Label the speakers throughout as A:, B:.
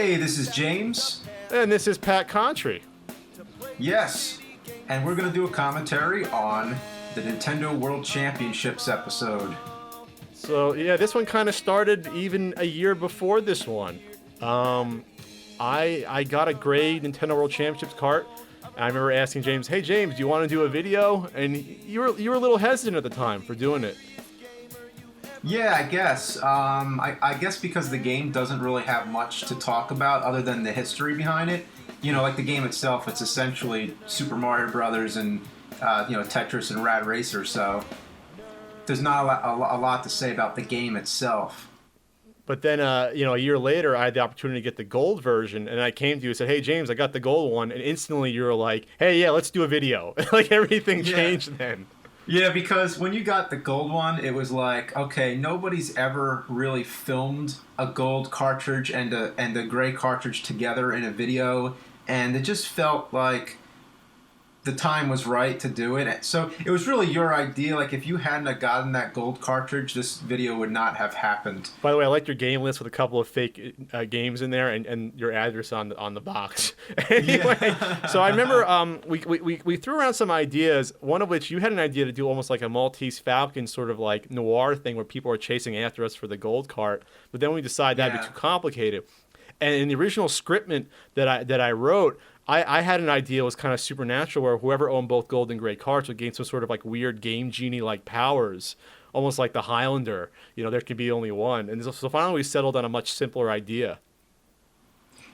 A: Hey, this is James.
B: And this is Pat Contri.
A: Yes, and we're going to do a commentary on the Nintendo World Championships episode.
B: So, yeah, this one kind of started even a year before this one. I got a gray Nintendo World Championships cart. And I remember asking James, "Hey James, do you want to do a video?" And you were a little hesitant at the time for doing it.
A: Yeah, I guess. I guess because the game doesn't really have much to talk about other than the history behind it. You know, like the game itself, it's essentially Super Mario Brothers and Tetris and Rad Racer. So there's not a lot to say about the game itself.
B: But then, a year later, I had the opportunity to get the gold version, and I came to you and said, "Hey, James, I got the gold one," and instantly you were like, "Hey, yeah, let's do a video." Like everything changed then.
A: Yeah, because when you got the gold one, it was like, okay, nobody's ever really filmed a gold cartridge and a gray cartridge together in a video, and it just felt like the time was right to do it. So it was really your idea. Like, if you hadn't have gotten that gold cartridge, this video would not have happened.
B: By the way, I liked your game list with a couple of fake games in there and your address on the box. Anyway, so I remember we threw around some ideas, one of which you had an idea to do almost like a Maltese Falcon sort of like noir thing where people are chasing after us for the gold cart. But then we decided that'd be too complicated. And in the original scriptment that I wrote, I had an idea. It was kind of supernatural, where whoever owned both gold and gray carts would gain some sort of like weird game genie-like powers, almost like the Highlander. There could be only one. And so finally we settled on a much simpler idea.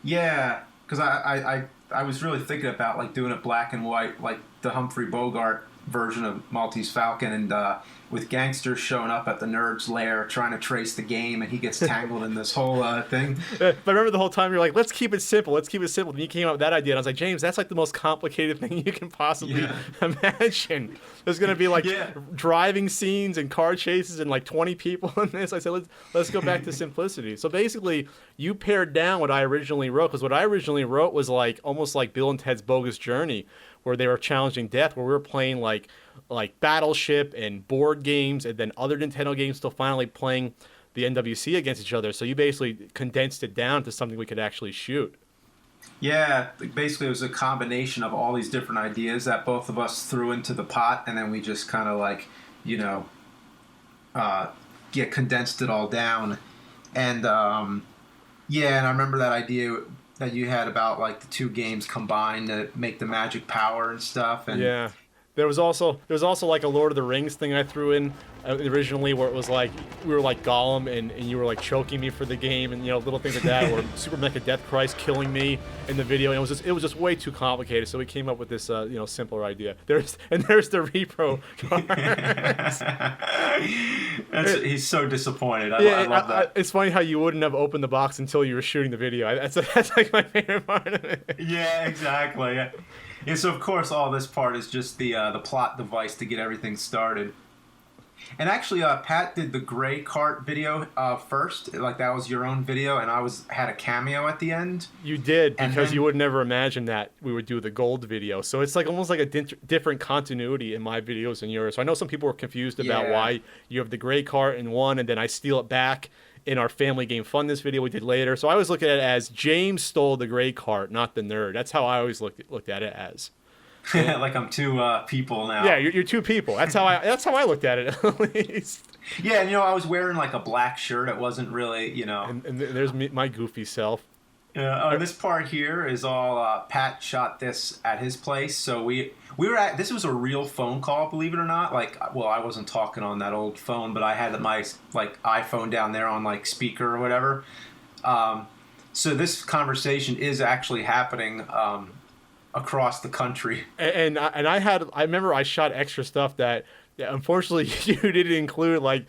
A: Yeah, because I was really thinking about like doing it black and white, like the Humphrey Bogart version of Maltese Falcon, and with gangsters showing up at the nerd's lair trying to trace the game, and he gets tangled in this whole thing.
B: But I remember the whole time you're like, let's keep it simple. And you came up with that idea, and I was like, James, that's like the most complicated thing you can possibly imagine. There's going to be like driving scenes and car chases and like 20 people in this. I said, let's go back to simplicity. So basically, you pared down what I originally wrote, because what I originally wrote was like almost like Bill and Ted's Bogus Journey, where they were challenging death, where we were playing like Battleship and board games, and then other Nintendo games, till finally playing the NWC against each other. So you basically condensed it down to something we could actually shoot.
A: Yeah, basically it was a combination of all these different ideas that both of us threw into the pot, and then we just kind of like, condensed it all down. And and I remember that idea that you had about like the two games combined to make the magic power and stuff. And
B: yeah. There was also like a Lord of the Rings thing I threw in originally, where it was like we were like Gollum and you were like choking me for the game, and little things like that, or Super Mecha Death Christ killing me in the video, and it was just way too complicated. So we came up with this simpler idea. There's the repro.
A: He's so disappointed. I love that.
B: It's funny how you wouldn't have opened the box until you were shooting the video. That's like my favorite part of it.
A: Yeah, exactly. Yeah. Yeah, so of course all this part is just the plot device to get everything started. And actually, Pat did the gray cart video first. Like, that was your own video, and I had a cameo at the end.
B: You did, because you would never imagine that we would do the gold video. So it's like almost like a different continuity in my videos and yours. So I know some people were confused about why you have the gray cart in one, and then I steal it back in our Family Game Fun this video we did later. So I always look at it as James stole the gray cart, not the nerd. That's how I always looked at it as.
A: Like I'm two people now.
B: Yeah, you're two people. That's how I looked at it, at least.
A: Yeah, and I was wearing like a black shirt. It wasn't really,
B: And there's my goofy self.
A: This part here is all Pat shot this at his place. So we were at, this was a real phone call, believe it or not. Like, well, I wasn't talking on that old phone, but I had my like iPhone down there on like speaker or whatever. So this conversation is actually happening across the country.
B: And I remember I shot extra stuff that unfortunately you didn't include. Like,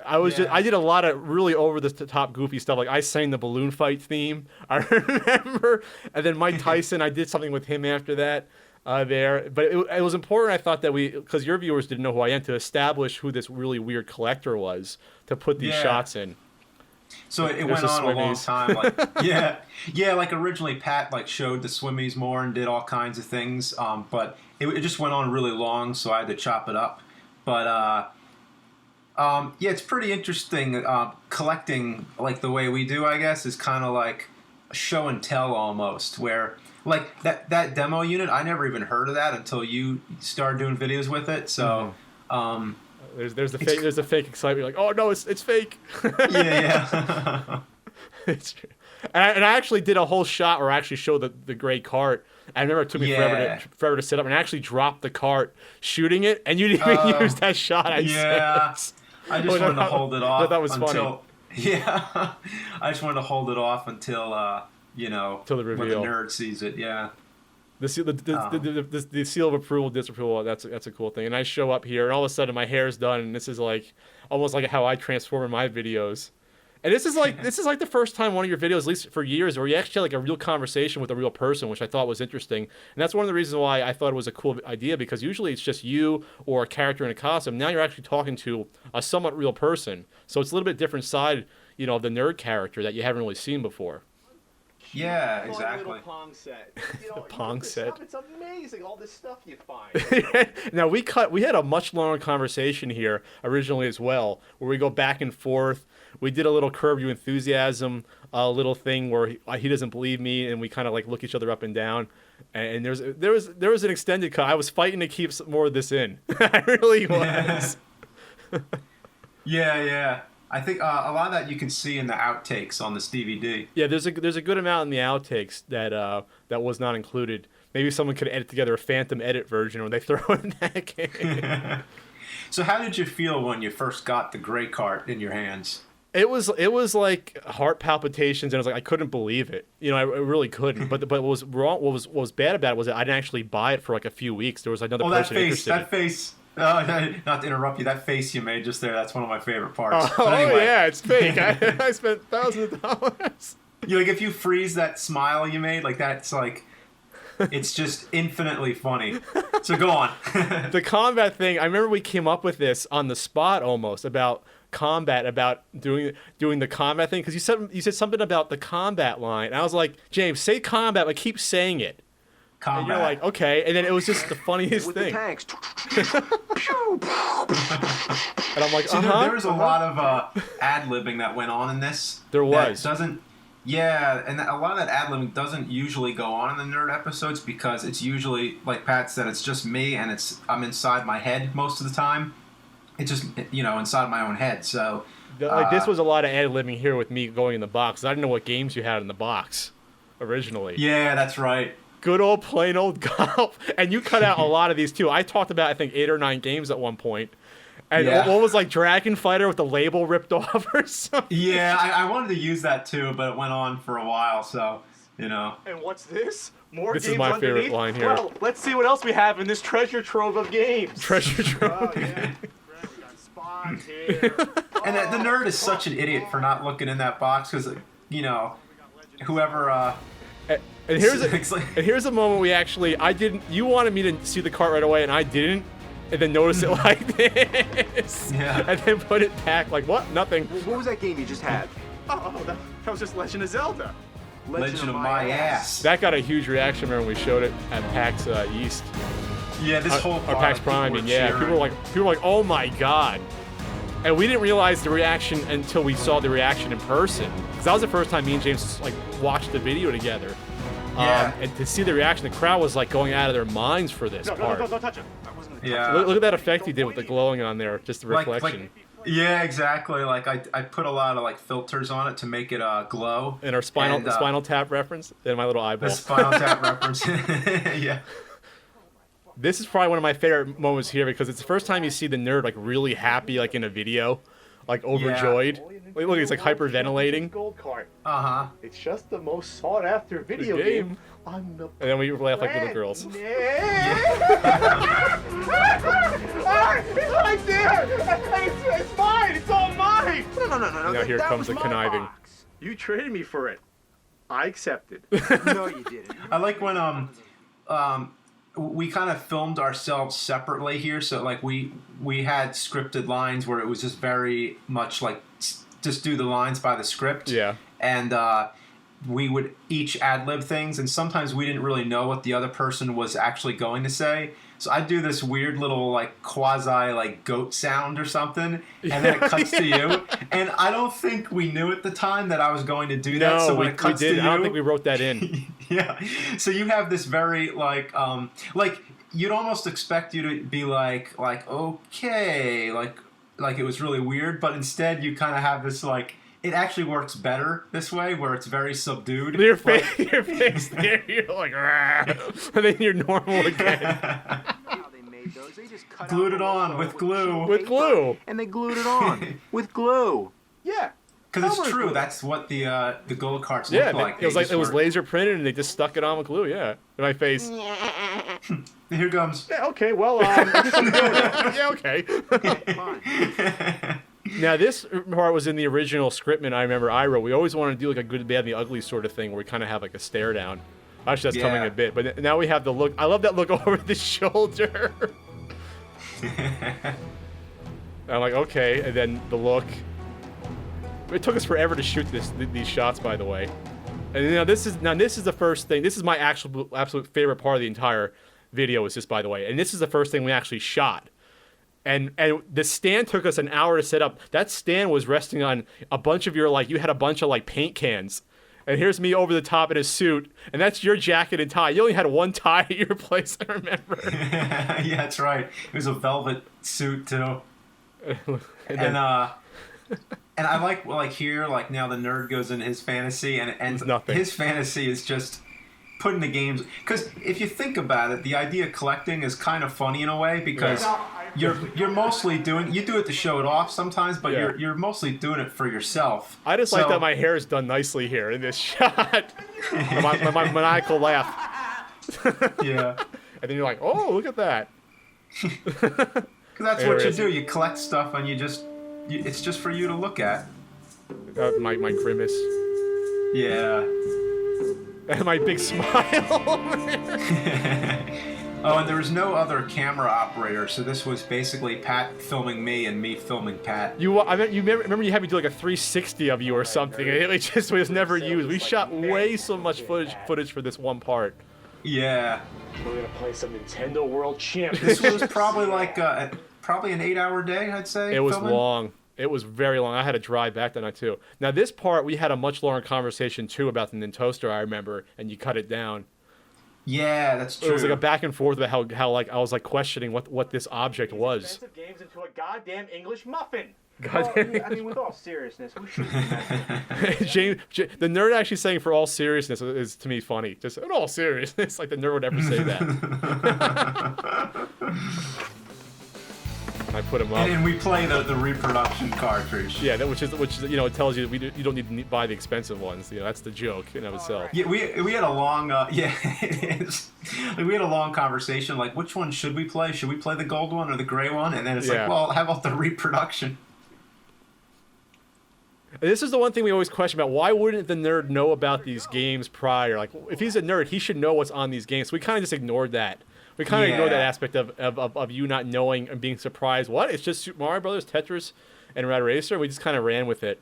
B: I did a lot of really over the top goofy stuff. Like, I sang the balloon fight theme, I remember, and then Mike Tyson, I did something with him after that there. But it was important, I thought, that because your viewers didn't know who I am, to establish who this really weird collector was, to put these shots in.
A: So it went on a long time. Like, like originally Pat like showed the swimmies more and did all kinds of things, but it just went on really long, so I had to chop it up. But it's pretty interesting. Collecting like the way we do, I guess, is kind of like show and tell almost, where like that demo unit, I never even heard of that until you started doing videos with it. So
B: there's a fake excitement. You're like, oh no, it's fake.
A: Yeah.
B: It's true. And I actually did a whole shot where I actually showed the gray cart. I remember it took me forever to set up, and I actually dropped the cart shooting it, and you didn't even use that shot. I just
A: wanted to hold it off.
B: That was
A: until,
B: funny.
A: Yeah, I just wanted to hold it off until
B: till the reveal.
A: when the nerd sees it. Yeah.
B: The seal of approval, disapproval, that's a cool thing. And I show up here, and all of a sudden my hair's done, and this is like almost like how I transform in my videos. And this is like the first time one of your videos, at least for years, where you actually had like a real conversation with a real person, which I thought was interesting. And that's one of the reasons why I thought it was a cool idea, because usually it's just you or a character in a costume. Now you're actually talking to a somewhat real person. So it's a little bit different side, of the nerd character that you haven't really seen before.
A: Yeah, exactly.
C: Pong set.
B: The Pong set.
C: It's amazing, all this stuff you find.
B: Now we had a much longer conversation here originally as well, where we go back and forth. We did a little Curb Your Enthusiasm little thing where he doesn't believe me, and we kind of like look each other up and down. And there was an extended cut. I was fighting to keep some more of this in. I really was.
A: Yeah. I think a lot of that you can see in the outtakes on this DVD.
B: Yeah, there's a good amount in the outtakes that was not included. Maybe someone could edit together a phantom edit version where they throw in that game.
A: So how did you feel when you first got the gray cart in your hands?
B: It was like heart palpitations, and I was like, I couldn't believe it. I really couldn't. But what was wrong, what was bad about it was that I didn't actually buy it for like a few weeks. There was another person interested.
A: That face. Not to interrupt you, that face you made just there, that's one of my favorite parts.
B: Oh,
A: anyway.
B: Yeah, it's fake. I spent thousands of dollars.
A: Like, if you freeze that smile you made, like, that's like, it's just infinitely funny. So go on.
B: The combat thing, I remember we came up with this on the spot almost, about combat, about doing the combat thing, because you said something about the combat line, and I was like, James, say combat, but keep saying it.
A: Combat.
B: And you're like, okay, and then it was just the funniest thing.
C: The tanks.
B: And I'm like,
A: there was a lot of ad-libbing that went on in this.
B: There was.
A: And a lot of that ad-libbing doesn't usually go on in the nerd episodes, because it's usually, like Pat said, it's just me, and I'm inside my head most of the time. It's just, inside my own head, so...
B: this was a lot of ad-libbing here with me going in the box. I didn't know what games you had in the box originally.
A: Yeah, that's right.
B: Good old plain old golf. And you cut out a lot of these too. I talked about, I think, 8 or 9 games at one point. And what was like Dragon Fighter with the label ripped off or something?
A: Yeah, I wanted to use that too, but it went on for a while, so,
C: And what's this? More
B: this
C: games
B: is my
C: underneath?
B: favorite line here.
C: Well, let's see what else we have in this treasure trove of games.
B: Treasure trove.
C: Oh, yeah. We got spots here.
A: And the nerd is such an idiot for not looking in that box, because, whoever...
B: And here's a moment we actually, you wanted me to see the cart right away, and I didn't, and then notice it like this.
A: Yeah.
B: And then put it back like, what? Nothing.
C: What was that game you just had? Oh, that was just Legend of Zelda.
A: Legend of my ass.
B: That got a huge reaction when we showed it at PAX East.
A: Yeah, this whole
B: or PAX Prime. People were like, oh my god. And we didn't realize the reaction until we saw the reaction in person, because that was the first time me and James watched the video together.
A: Yeah.
B: And to see the reaction, the crowd was like going out of their minds for this part.
C: Don't touch it. That wasn't the
A: Yeah.
B: Look at that effect he did with the glowing on there, just the reflection.
A: Yeah, exactly. Like I put a lot of filters on it to make it glow.
B: And our Spinal Tap reference in my little eyeball.
A: The Spinal Tap reference. Yeah.
B: This is probably one of my favorite moments here, because it's the first time you see the nerd really happy in a video, overjoyed.
C: Yeah.
B: Look, he's hyperventilating.
C: Gold card.
A: It's
C: just the most sought after video game on the
B: And then we laugh like little girls.
C: It's right there! It's mine! It's all mine! No.
B: Now here comes the conniving.
C: Box. You traded me for it. I accepted. No, you didn't.
A: I like when we kind of filmed ourselves separately here, so we had scripted lines where it was just very much just do the lines by the script.
B: Yeah.
A: And we would each ad-lib things, and sometimes we didn't really know what the other person was actually going to say. So I'd do this weird little like quasi like goat sound or something, and then it cuts to you. And I don't think we knew at the time that I was going to do that. So when it cuts to you,
B: I don't think we wrote that in.
A: Yeah. So you have this very like you'd almost expect you to be like okay, like it was really weird, but instead you kind of have this like. It actually works better this way, where it's very subdued.
B: Your face there, you're like, and then you're normal again.
C: They just cut
A: Glued
C: out
A: it
C: the
A: on
C: logo
A: with glue.
B: With glue.
C: And they glued it on with glue. Yeah.
A: Because it's true. That's what the gold carts
B: Yeah,
A: look like.
B: it was laser printed, and they just stuck it on with glue. Yeah, in my face.
A: Here comes.
B: Yeah. Okay. Well. Yeah. Okay.
C: Fine.
B: Now, this part was in the original scriptman I remember I wrote. We always wanted to do like a good, bad, and the ugly sort of thing where we kind of have like a stare down. Actually, that's coming a bit. But now we have the look. I love that look over the shoulder. I'm like, okay. And then the look. It took us forever to shoot these shots, by the way. And this is the first thing. This is my absolute favorite part of the entire video, is this, by the way. And this is the first thing we actually shot. And the stand took us an hour to set up. That stand was resting on a bunch of your, like, you had a bunch of, like, paint cans. And here's me over the top in a suit. And that's your jacket and tie. You only had one tie at your place, I remember.
A: Yeah, that's right. It was a velvet suit, too. And I like here, like, now the nerd goes into his fantasy. And his fantasy is just putting the games... Because if you think about it, the idea of collecting is kind of funny in a way, because... Yeah. You're mostly you do it to show it off sometimes, but you're mostly doing it for yourself.
B: I just like that my hair is done nicely here in this shot. my maniacal laugh.
A: Yeah.
B: And then you're like, oh, look at that.
A: Because that's what you do. You collect stuff, and it's just for you to look at.
B: My grimace.
A: Yeah.
B: And my big smile.
A: Oh, and there was no other camera operator, so this was basically Pat filming me and me filming Pat.
B: Remember you had me do like a 360 of you or something. It just was never used. We shot way so much footage for this one part.
A: Yeah.
C: We're gonna play some Nintendo World Champions.
A: This was probably like probably an 8-hour day, I'd say.
B: It was long. It was very long. I had to drive back that night too. Now this part, we had a much longer conversation too about the Nintoaster, I remember, and you cut it down.
A: Yeah, that's true.
B: It was like a back and forth about how like I was like questioning what this object was.
C: Expensive games into a goddamn English muffin.
B: Goddamn.
C: Well, I mean, with all seriousness, we shouldn't be messing.
B: The nerd actually saying "for all seriousness" is to me funny. Just in all seriousness, like the nerd would ever say that. I put him up.
A: And we play the reproduction cartridge.
B: Yeah, which is it tells you you don't need to buy the expensive ones. That's the joke in of itself.
A: Yeah, we had a long it is. Like, we had a long conversation. Like, which one should we play? Should we play the gold one or the gray one? And then it's like, well, how about the reproduction?
B: This is the one thing we always question about. Why wouldn't the nerd know about these games prior? Like, if he's a nerd, he should know what's on these games. So we kind of just ignored that. We kind of ignored that aspect of you not knowing and being surprised. What? It's just Super Mario Brothers, Tetris, and Red Racer? We just kind of ran with it.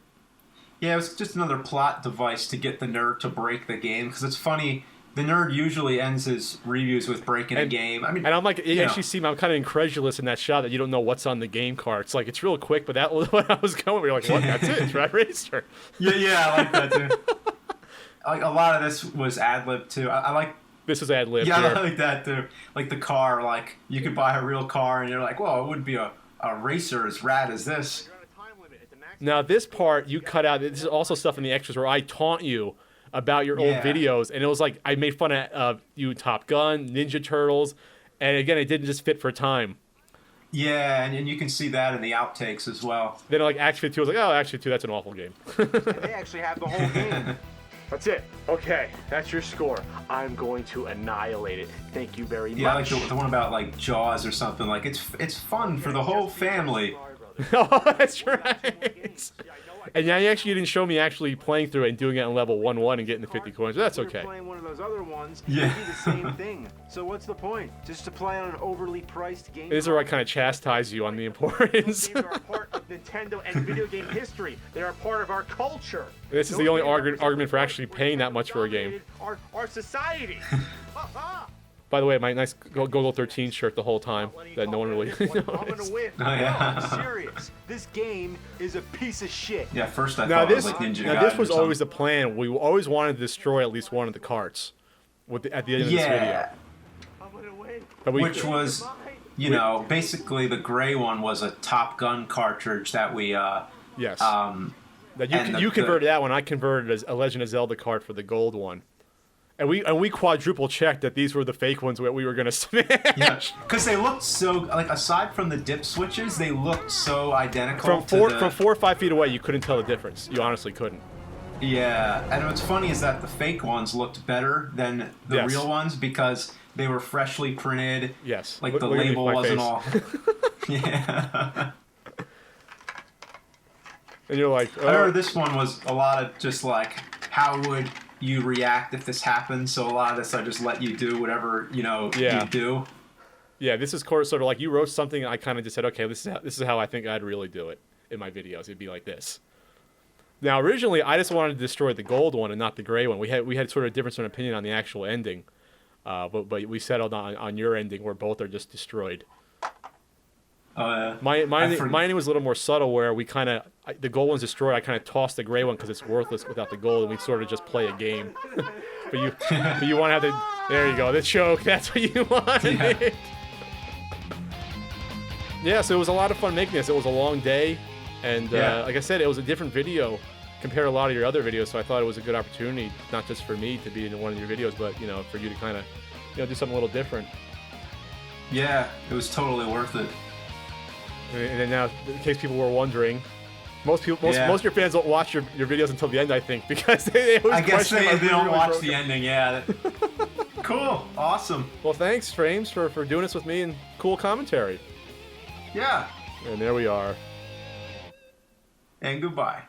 A: Yeah, it was just another plot device to get the nerd to break the game. Because it's funny, the nerd usually ends his reviews with breaking a game. I mean,
B: and I'm like, you actually see me, I'm kind of incredulous in that shot that you don't know what's on the game card. It's like, it's real quick, but that was what I was going. We were like, what? That's it. It's Red Racer.
A: Yeah, I like that too. Like, a lot of this was ad-lib too. I like...
B: This is ad-lib.
A: Yeah, I like that too. Like the car, like you could buy a real car and you're like, well, it wouldn't be a racer as rad as this.
B: Now this part you cut out. This is also stuff in the extras where I taunt you about your old videos, and it was like I made fun of you, Top Gun, Ninja Turtles, and again, it didn't just fit for time.
A: Yeah, and you can see that in the outtakes as well.
B: Then like Act 52, I was like, oh, Act 52, that's an awful game.
C: They actually have the whole game. That's it. Okay, that's your score. I'm going to annihilate it. Thank you very much.
A: Yeah, like the one about like Jaws or something. Like it's fun for the whole family.
B: Oh, that's right. And now you didn't show me actually playing through it and doing it on level 1-1 and getting the 50 coins. That's okay.
C: If we're playing one of those other ones,
A: yeah,
C: it'd be the same thing. So what's the point? Just to play on an overly priced game?
B: This is where I kind of chastise you on the importance.
C: Games are a part of Nintendo and video game history. They are part of our culture.
B: This is the only argument for actually paying that much for a game.
C: Our society.
B: By the way, my nice Google 13 shirt the whole time that no one really
C: I'm
B: noticed.
C: gonna win.
A: Oh, yeah.
C: No, I'm serious. This game is a piece of shit.
A: Yeah, first I
B: Now
A: thought
B: this,
A: it was like Ninja
B: now
A: Gaiden
B: this was
A: or
B: always the
A: something.
B: plan. We always wanted to destroy at least one of the carts at the end of this video.
A: Yeah,
C: I'm gonna win.
B: But we,
A: which was, you know, basically the gray one was a Top Gun cartridge that we,
B: yes.
A: um,
B: That
A: and
B: you
A: the-
B: converted that one. I converted as a Legend of Zelda card for the gold one. And we quadruple checked that these were the fake ones that we were gonna smash.
A: yeah, because they looked so, like, aside from the dip switches, they looked so identical
B: From 4 or 5 feet away, you couldn't tell the difference. You honestly couldn't.
A: Yeah, and what's funny is that the fake ones looked better than the
B: Yes.
A: real ones because they were freshly printed.
B: Yes.
A: Like
B: Look-
A: the
B: look at me,
A: label
B: my
A: wasn't
B: face.
A: all. Yeah.
B: And you're like,
A: I remember this one was a lot of just like, how would you react if this happened? So a lot of this I just let you do whatever, you know,
B: Yeah.
A: you do.
B: yeah, this is sort of like you wrote something. And I kind of just said, okay, this is how I think I'd really do it in my videos. It'd be like this. Now, originally, I just wanted to destroy the gold one and not the gray one. We had sort of a difference in opinion on the actual ending, but we settled on your ending where both are just destroyed. My ending was a little more subtle, where we kind of the gold one's destroyed. I kind of tossed the gray one because it's worthless without the gold, and we sort of just play a game. but you want to have the there you go, the choke. That's what you wanted.
A: Yeah.
B: Yeah, so it was a lot of fun making this. It was a long day, and
A: Yeah.
B: like I said, it was a different video compared to a lot of your other videos. So I thought it was a good opportunity, not just for me to be in one of your videos, but for you to kind of do something a little different.
A: Yeah, it was totally worth it.
B: And then now, in case people were wondering, most
A: Yeah.
B: of your fans don't watch your videos until the end, I think, because they always
A: I guess
B: question if
A: they
B: I
A: don't
B: really
A: watch
B: broke
A: the
B: it.
A: ending, yeah. Cool, awesome.
B: Well, thanks, Frames, for doing this with me and cool commentary.
A: Yeah,
B: And there we are.
A: and goodbye.